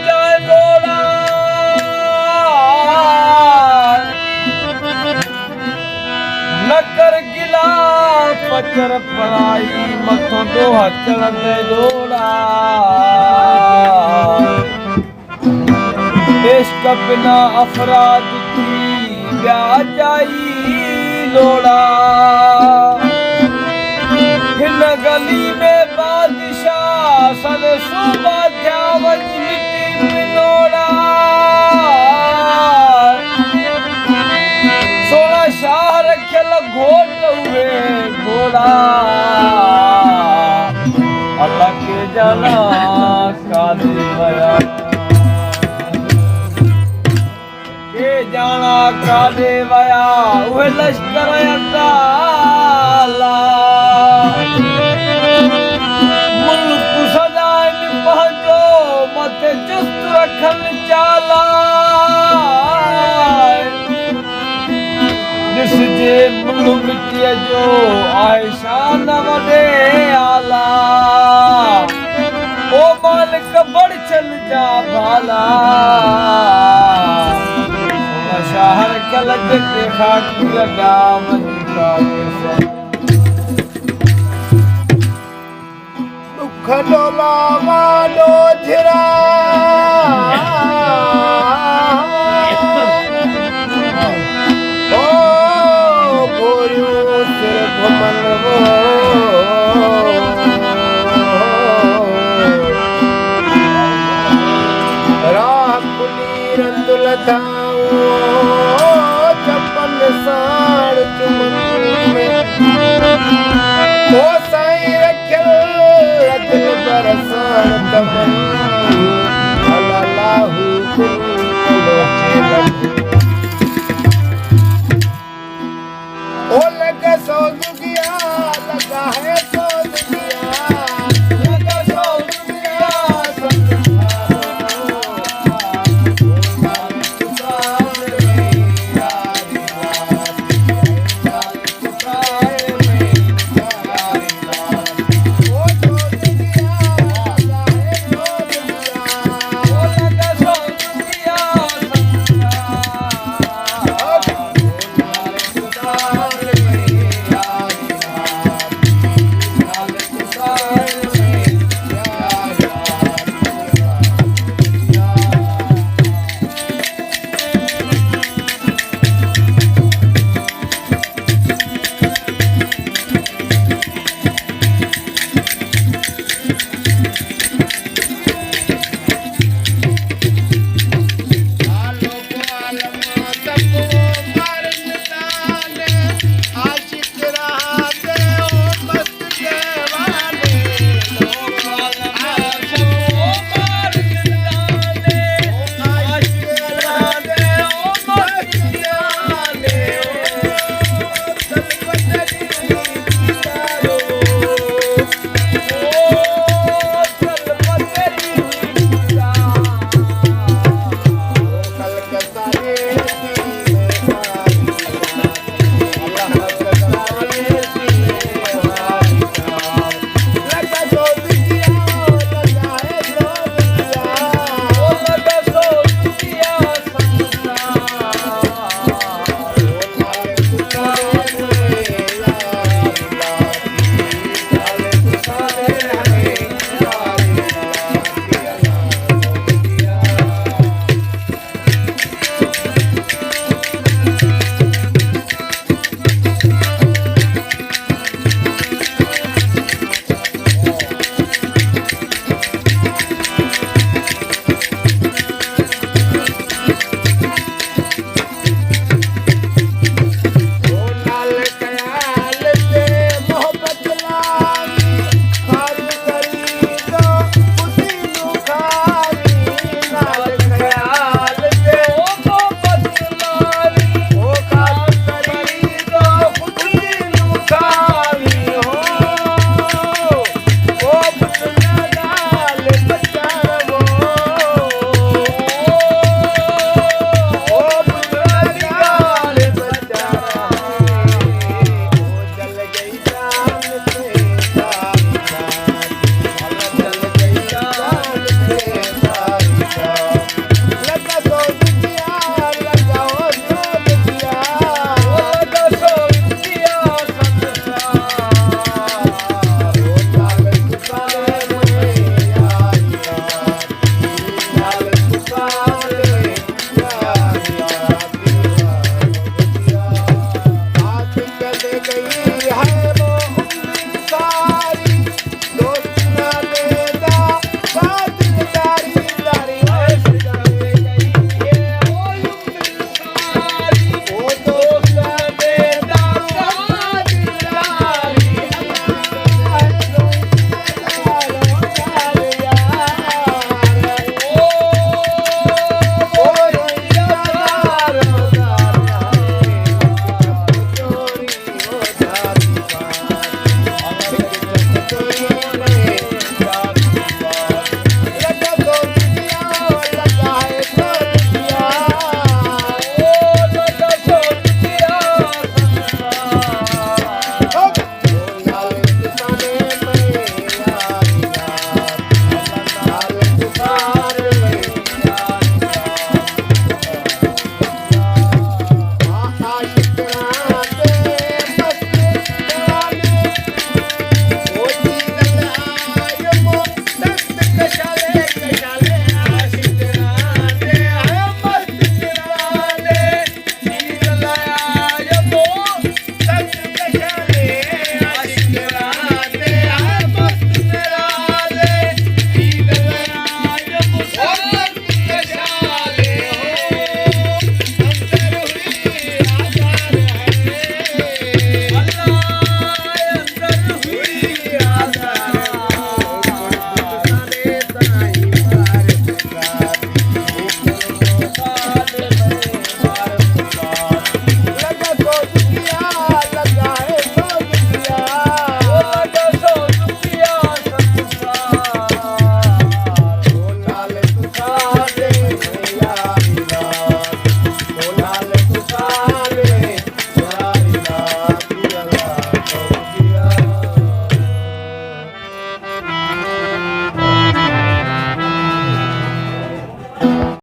जाए लोड़ा न कर गिला पचर पराई मथों दो हचड़ दे लोड़ा इश्क बिना अफराद थी ब्याह जाई लोड़ा हिन गली में बादशाह सन सूबा थिया वञी मिटी मिलोड़ा सोलह शाह रखियल घोट हुए घोड़ा अल्लाह के जाना काले वया के जाना काले वया उहे लश्कर अकाला मुल्क सजाए पंहिंजो मथे चुस्त रखन चाला ॾिसजे मुल्क मिटीअ जो आहे शान वॾे आला ओ मालिक बड़चन जा भाला शहर कलज के खाकी लगा मनिका दुख डोला वालो झिरा ओ गोरियो सिर घुमन वो राह खुली रंदुल थाऊं चपन साड़ चुमन में ओ साईं रखियल रतन बरसाण तमन